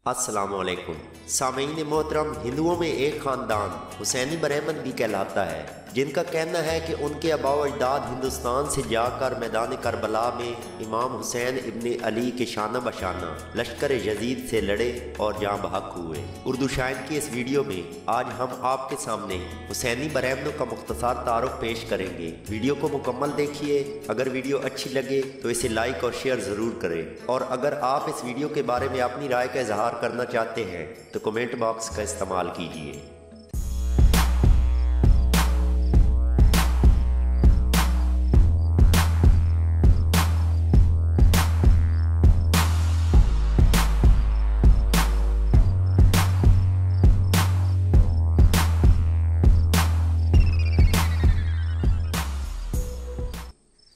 अस्सलाम वालेकुम सामीन मोहतरम, हिंदुओं में एक ख़ानदान हुसैनी बरहमन भी कहलाता है, जिनका कहना है कि उनके आबाओ अजदाद हिंदुस्तान से जाकर मैदान करबला में इमाम हुसैन इब्ने अली के शाना बशाना लश्कर यजीद से लड़े और जाँ बहक हुए। उर्दू शायन की इस वीडियो में आज हम आपके सामने हुसैनी बरहमनों का मुख्तसर तारुफ पेश करेंगे। वीडियो को मुकम्मल देखिए। अगर वीडियो अच्छी लगे तो इसे लाइक और शेयर ज़रूर करें, और अगर आप इस वीडियो के बारे में अपनी राय का इजहार करना चाहते हैं तो कमेंट बॉक्स का इस्तेमाल कीजिए।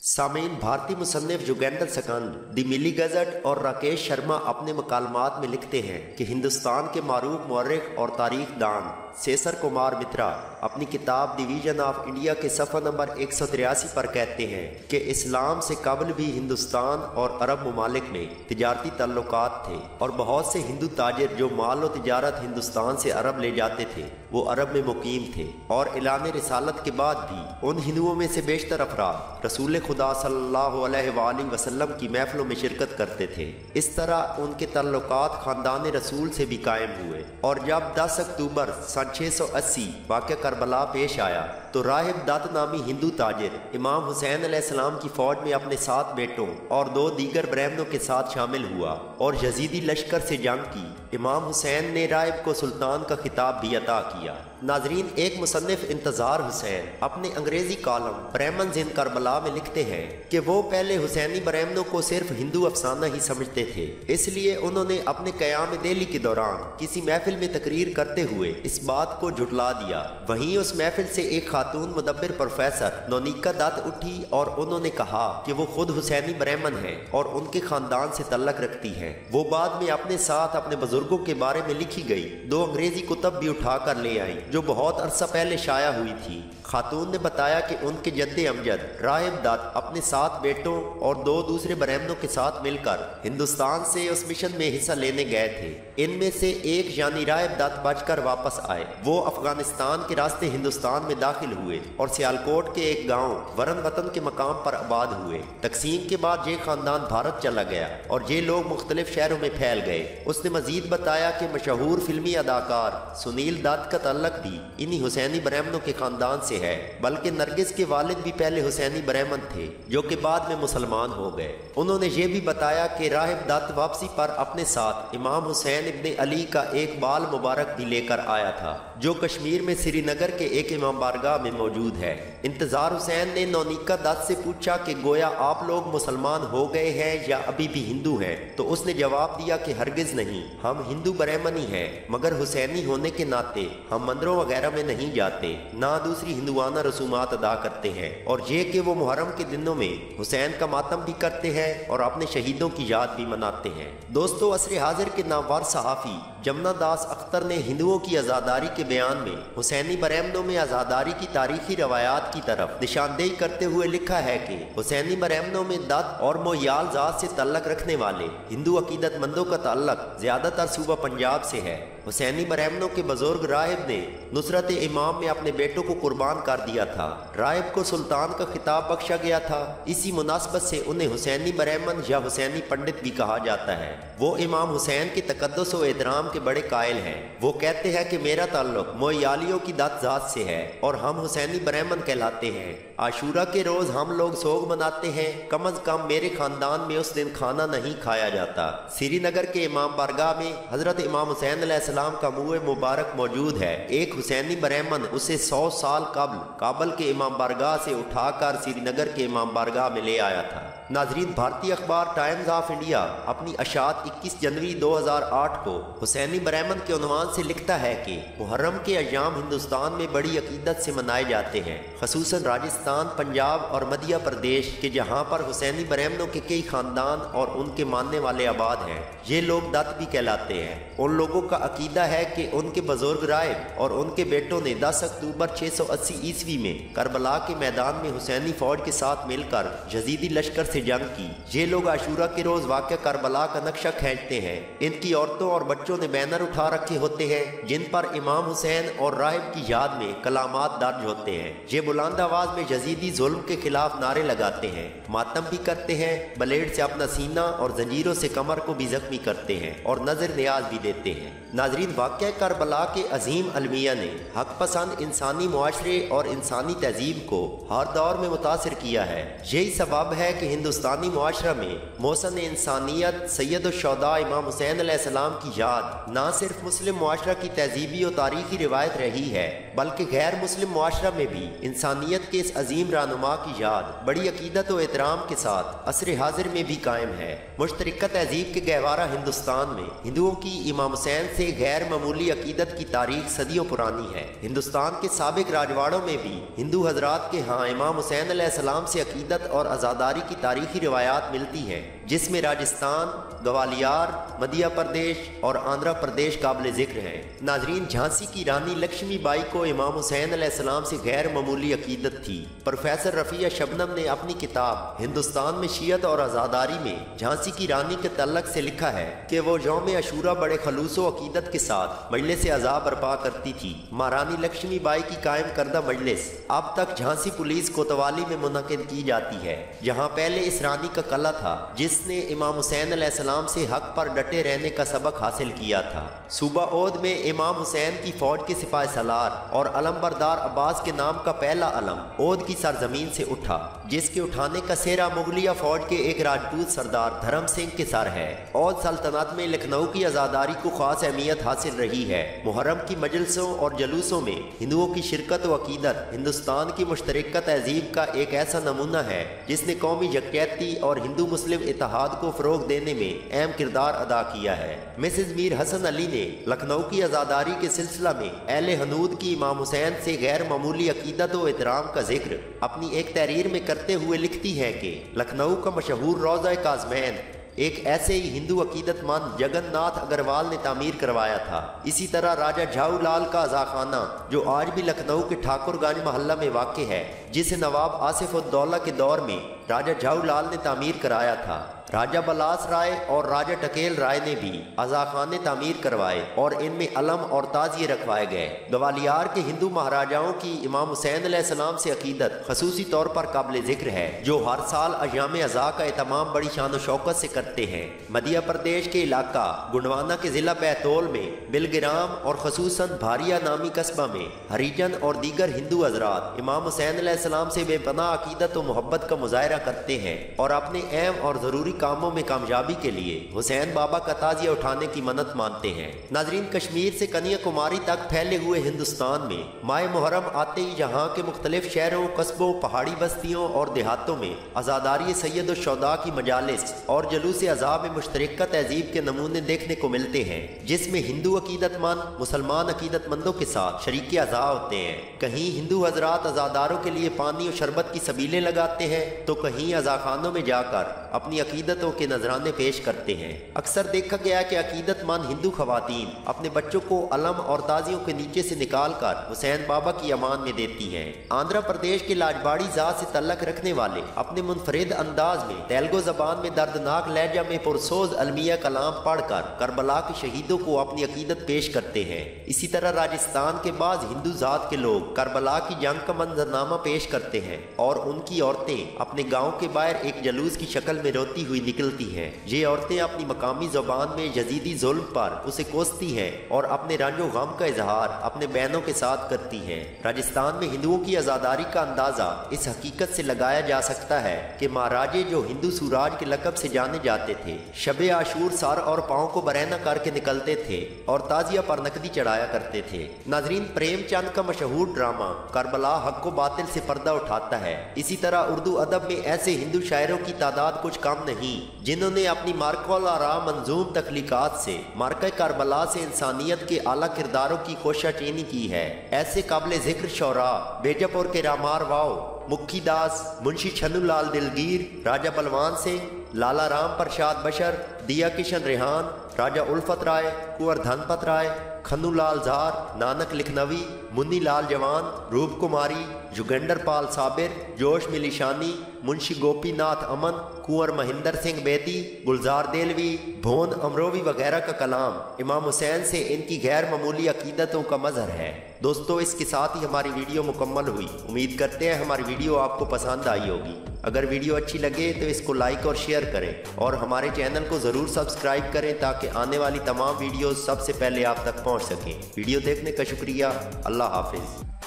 सामीन, भारतीय मुसन्निफ जोगेंद्र सकंद, दी मिली गज़ट और राकेश शर्मा अपने मकालमात में लिखते हैं कि हिंदुस्तान के मारूफ मौर्रिख और तारीख दान सेसर कुमार मित्रा अपनी किताब डिवीजन ऑफ इंडिया के सफ़ा नंबर 183 पर कहते हैं कि इस्लाम से कबल भी हिंदुस्तान और अरब ममालिक में तिजारती ताल्लुकात थे, और बहुत से हिंदू ताजिर जो माल और तिजारत हिंदुस्तान से अरब ले जाते थे वो अरब में मुकीम थे, और ऐलान रिसालत के बाद भी उन हिंदुओं में से बेशतर अफराद रसूल खुदा सल्लल्लाहु अलैहि वसल्लम की महफिलों में शिरकत करते थे। इस तरह उनके ताल्लुकात ख़ानदान रसूल से भी कायम हुए, और जब 10 अक्टूबर सन 680 वाक़या करबला पेश आया तो राहिब दत्त नामी हिंदू ताजिर इमाम हुसैन अलैहिस्सलाम की फौज में अपने 7 बेटों और 2 दीगर ब्राह्मणों के साथ शामिल हुआ और यजीदी लश्कर से जंग की। इमाम हुसैन ने राहिब को सुल्तान का खिताब भी अता किया। नाजरीन, एक मुसन्निफ इंतज़ार हुसैन अपने अंग्रेजी कॉलम ब्राह्मण इन करबला में लिखते हैं कि वो पहले हुसैनी ब्राह्मणों को सिर्फ हिंदू अफसाना ही समझते थे, इसलिए उन्होंने अपने क़याम दिल्ली के दौरान किसी महफिल में तकरीर करते हुए इस बात को झुटला दिया। वहीं उस महफिल से एक खातून मुदब्बिर प्रोफेसर नोनिका दत्त उठी और उन्होंने कहा कि वो खुद हुसैनी ब्राह्मण हैं और उनके खानदान से तल्लक रखती हैं। वो बाद में अपने साथ अपने बुजुर्गों के बारे में लिखी गई 2 अंग्रेजी कुतब भी उठा कर ले आई जो बहुत अरसा पहले शाया हुई थी। खातून ने बताया कि उनके जद्दे अमजद राहिब दत्त अपने 7 बेटों और 2 दूसरे ब्राह्मणों के साथ मिलकर हिंदुस्तान से उस मिशन में हिस्सा लेने गए थे। इनमें से एक यानी राहिब दत्त बचकर वापस आए। वो अफगानिस्तान के रास्ते हिंदुस्तान में दाखिल हुए और सियालकोट के एक गांव वरन वतन के मकाम पर आबाद हुए। तकसीम के बाद ये खानदान भारत चला गया और ये लोग मुख्तलिफ शहरों में फैल गए। उसने मजीद बताया कि मशहूर फिल्मी अदाकार सुनील दत्त का तल्लक भी इन्हीं हुसैनी ब्राह्मणों के खानदान से है, बल्कि नरगिस के वालिद भी पहले हुसैनी ब्राह्मण थे जो कि बाद में मुसलमान हो गए। उन्होंने ये भी बताया कि राहिब दत्त वापसी पर अपने साथ इमाम हुसैन इब्ने अली का एक बाल मुबारक भी लेकर आया था जो कश्मीर में श्रीनगर के एक इमाम बारगाह में मौजूद है। इंतजार हुसैन ने नोनिका दत्त से पूछा कि गोया आप लोग मुसलमान हो गए हैं या अभी भी हिंदू हैं, तो उसने जवाब दिया कि हरगिज नहीं, हम हिंदू ब्राह्मण ही हैं, मगर हुसैनी होने के नाते हम मंदिरों वगैरह में नहीं जाते, ना दूसरी हिंदुआना रसूमात अदा करते हैं, और ये कि वो मुहर्रम के दिनों में हुसैन का मातम भी करते हैं और अपने शहीदों की याद भी मनाते हैं। दोस्तों, असर हाजिर के नामवर सहाफ़ी जमुना दास अख्तर ने हिंदुओं की आज़ादारी के बयान में हुसैनी ब्राह्मणों में आज़ादारी की तारीखी रवायात की तरफ निशानदेही करते हुए लिखा है कि हुसैनी ब्राह्मणों में दत्त और मोयाल जात से तल्लक रखने वाले हिंदू अकीदतमंदों का तल्लक ज़्यादातर सूबा पंजाब से है। हुसैनी ब्राह्मणों के बुजुर्ग राहिब ने नुसरत इमाम में अपने बेटों को कुर्बान कर दिया था। राहिब को सुल्तान का खिताब बख्शा गया था। इसी मुनासबत से उन्हें हुसैनी ब्राह्मण या हुसैनी पंडित भी कहा जाता है। वो इमाम हुसैन के तकद्दुस और एहतराम के बड़े कायल हैं। वो कहते हैं कि मेरा ताल्लुक मोयालियों की दत्त जात से है और हम हुसैनी ब्राह्मण कहलाते हैं। आशूरा के रोज हम लोग सोग मनाते हैं। कम अज कम मेरे खानदान में उस दिन खाना नहीं खाया जाता। श्रीनगर के इमाम बारगाह में हजरत इमाम हुसैन अलैहिस्सलाम का मुँह मुबारक मौजूद है। एक हुसैनी ब्राह्मण उसे 100 साल कबल काबल के इमाम बारगाह से उठाकर श्रीनगर के इमाम बारगाह में ले आया था। नाजरीन, भारतीय अखबार टाइम्स ऑफ इंडिया अपनी अशात 21 जनवरी 2008 को हुसैनी ब्राह्मण के उन्वान से लिखता है कि मुहर्रम के अय्याम हिंदुस्तान में बड़ी अकीदत से मनाए जाते हैं, खसूसन राजस्थान, पंजाब और मध्य प्रदेश के, जहाँ पर हुसैनी ब्राह्मणों के कई खानदान और उनके मानने वाले आबाद हैं। ये लोग दत्त भी कहलाते हैं। उन लोगों का अकीदा है कि उनके बुजुर्ग राहिब और उनके बेटों ने 10 अक्टूबर 680 ईस्वी में करबला के मैदान में हुसैनी फौज के साथ मिलकर यजीदी लश्कर से سے جنگ کی। یہ لوگ عاشورہ کے روز واقع کربلا کا نقشہ کھینچتے ہیں۔ ان کی عورتوں اور بچوں نے بینر اٹھا رکھے ہوتے ہیں جن پر امام حسین اور راہب کی یاد میں کلامات درج ہوتے ہیں۔ یہ بلند آواز میں یزیدی ظلم کے خلاف نعرے لگاتے ہیں، ماتم بھی کرتے ہیں، بلیڈ سے اپنا سینہ اور زنجیروں سے کمر کو بھی زخمی کرتے ہیں اور نظر نیاز بھی دیتے ہیں۔ ناظرین، واقعہ کربلا کے عظیم المیہ نے حق پسند انسانی معاشرے اور انسانی تہذیب کو ہر دور میں متاثر کیا ہے۔ یہی سبب ہے کہ ہندوستانی معاشرہ میں محسن انسانیت سید الشہداء امام حسین علیہ السلام کی یاد نہ صرف مسلم معاشرہ کی تہذیبی و تاریخی روایت رہی ہے بلکہ غیر مسلم معاشرہ میں بھی انسانیت کے اس عظیم رہنما کی یاد بڑی عقیدت و احترام کے ساتھ عصر حاضر میں بھی قائم ہے۔ مشترکہ تہذیب کے گہوارہ ہندوستان میں ہندوؤں کی امام حسین سے غیر معمولی عقیدت کی تاریخ صدیوں پرانی ہے۔ ہندوستان کے سابق راجواڑوں میں بھی ہندو حضرات کے ہاں امام حسین علیہ السلام سے عقیدت اور عزاداری کی تاریخی روایات ملتی ہیں، جس میں راجستھان، گوالیار، مدھیہ پردیش اور آندھرا پردیش قابل ذکر ہیں۔ ناظرین، جھانسی کی رانی لکشمی بائی کو امام حسین علیہ السلام سے غیر معمولی عقیدت تھی۔ پروفیسر رفیع شبنم نے اپنی کتاب ہندوستان میں شیعت اور عزاداری میں جھانسی کی رانی کے تعلق سے لکھا ہے کہ وہ یوم عاشورہ بڑے خلوص و عقیدت کے ساتھ مجلس عزا برپا کرتی تھی۔ مہارانی لکشمی بائی کی قائم کردہ مجلس اب تک جھانسی پولیس کوتوالی میں منعقد کی جاتی ہے، جہاں پہلے اس رانی کا قلعہ تھا جس نے امام حسین علیہ السلام سے حق پر ڈٹے رہنے کا سبق حاصل کیا تھا۔ صوبہ اودھ میں امام حسین کی فوج کے سپاہ سالار اور علم بردار عباس کے نام کا پہلا علم اودھ کی سرزمین سے اٹھا، جس کے اٹھانے کا سہرا مغلیہ فوج کے ایک راجپوت سردار دھرم سنگھ کے سر ہے۔ اودھ سلطنت میں لکھنؤ کی آزاداری کو خاص اہمیت حاصل رہی ہے۔ محرم کی مجلسوں اور جلوسوں میں ہندوؤں کی شرکت و عقیدت ہندوستان کی مشترکہ تہذیب کا ایک ایسا نمونہ ہے جس نے قومی یکجہتی اور ہندو مسلم اتحاد کو فروغ دینے میں اہم کردار ادا کیا ہے۔ مسز میر حسن علی نے لکھنؤ کی آزاداری کے سلسلہ میں اہل ہنود کی امام حسین سے غیر معمولی عقیدت و احترام کا ذکر اپنی ایک تحریر میں کرتے ہوئے لکھتی ہے کہ لکھنؤ کا مشہور روضہ کاظمین ایک ایسے ہی ہندو عقیدت مند جگن ناتھ اگروال نے تعمیر کروایا تھا۔ اسی طرح راجہ جھاؤ لال کا عزاخانہ جو آج بھی لکھنؤ کے ٹھاکر گنج محلہ میں واقع ہے، جسے نواب آصف الدولہ کے دور میں راجہ جھاؤ لال نے تعمیر کرایا تھا۔ راجہ بلاس رائے اور راجہ ٹکیل رائے نے بھی عزاخانے تعمیر کروائے اور ان میں علم اور تعزیے رکھوائے گئے۔ گوالیار کے ہندو مہاراجاؤں کی امام حسین علیہ السلام سے عقیدت خصوصی طور پر قابل ذکر ہے، جو ہر سال ایام عزا کا اہتمام بڑی شان و شوکت سے کرتے ہیں۔ مدھیہ پردیش کے علاقہ گنڈوانا کے ضلع بیتول میں بلگرام اور خصوصاً بھاریا نامی قصبہ میں ہریجن اور دیگر ہندو حضرات امام حسین علیہ السلام سے بے پناہ عقیدت و محبت کا مظاہرہ کرتے ہیں اور اپنے اہم اور ضروری کاموں میں کامیابی کے لیے حسین بابا کا تعزیہ اٹھانے کی منت مانتے ہیں۔ ناظرین، کشمیر سے کنیا کماری تک پھیلے ہوئے ہندوستان میں ماہ محرم آتے ہی یہاں کے مختلف شہروں، قصبوں، پہاڑی بستیوں اور دیہاتوں میں عزاداری سید الشہداء کی مجالس اور جلوس عزا میں مشترکہ تہذیب کے نمونے دیکھنے کو ملتے ہیں، جس میں ہندو عقیدت مند مسلمان عقیدت مندوں کے ساتھ شریک عزا ہوتے ہیں۔ کہیں ہندو حضرات عزاداروں کے لیے پانی اور شربت کی سبیلیں لگاتے ہیں تو کہیں عزاخانوں میں جا کر اپنی عقیدتوں کے نذرانے پیش کرتے ہیں۔ اکثر دیکھا گیا کہ عقیدت مند ہندو خواتین اپنے بچوں کو علم اور تازیوں کے نیچے سے نکال کر حسین بابا کی امان میں دیتی ہیں۔ آندھرا پردیش کے لاجباڑی ذات سے تعلق رکھنے والے اپنے منفرد انداز میں تیلگو زبان میں دردناک لہجہ میں پرسوز المیہ کلام پڑھ کر کربلا کے شہیدوں کو اپنی عقیدت پیش کرتے ہیں۔ اسی طرح راجستھان کے بعض ہندو ذات کے لوگ کربلا کی جنگ کا منظرنامہ پیش کرتے ہیں اور ان کی عورتیں اپنے گاؤں کے باہر ایک جلوس کی شکل میں روتی ہوئی نکلتی ہیں۔ یہ عورتیں اپنی مقامی زبان میں یزیدی ظلم پر اسے کوستی ہیں اور اپنے رنج و غم کا اظہار اپنے بہنوں کے ساتھ کرتی ہیں۔ راجستھان میں ہندوؤں کی عزاداری کا اندازہ اس حقیقت سے لگایا جا سکتا ہے کہ مہاراجے جو ہندو سوراج کے لقب سے جانے جاتے تھے، شب عاشور سر اور پاؤں کو برہنہ کر کے نکلتے تھے اور تازیہ پر نقدی چڑھایا کرتے تھے۔ ناظرین، پریم چند کا مشہور ڈرامہ کربلا حق و باطل سے پردہ اٹھاتا ہے۔ اسی طرح اردو ادب میں ایسے ہندو شاعروں کی تعداد کچھ کم نہیں جنہوں نے اپنی مارکہ الآراء منظوم تخلیقات سے مارکہ کربلا سے انسانیت کے اعلیٰ کرداروں کی کوشش چینی کی ہے۔ ایسے قابل ذکر شعراء بیجاپور کے رامار واؤ، مکھی داس، منشی چھنو لال دلگیر، راجہ بلوان سنگھ، لالا رام پرشاد بشر، دیا کشن ریحان، راجہ الفت رائے، کنور دھن پت رائے، खन्नू लाल झार, नानक लिखनवी, मुन्नी लाल जवान, रूप कुमारी, युगेंद्र पाल साबिर, जोश मिलिशानी, मुंशी गोपीनाथ अमन, कुंवर महेंद्र सिंह बेदी, गुलजार देलवी, भोन अमरोवी वगैरह का कलाम इमाम हुसैन से इनकी गैर मामूली अकीदतों का मज़हर है। दोस्तों, इसके साथ ही हमारी वीडियो मुकम्मल हुई। उम्मीद करते हैं हमारी वीडियो आपको पसंद आई होगी। अगर वीडियो अच्छी लगे तो इसको लाइक और शेयर करें और हमारे चैनल को ज़रूर सब्सक्राइब करें ताकि आने वाली तमाम वीडियोस सबसे पहले आप तक पहुंच सकें। वीडियो देखने का शुक्रिया। अल्लाह हाफिज़।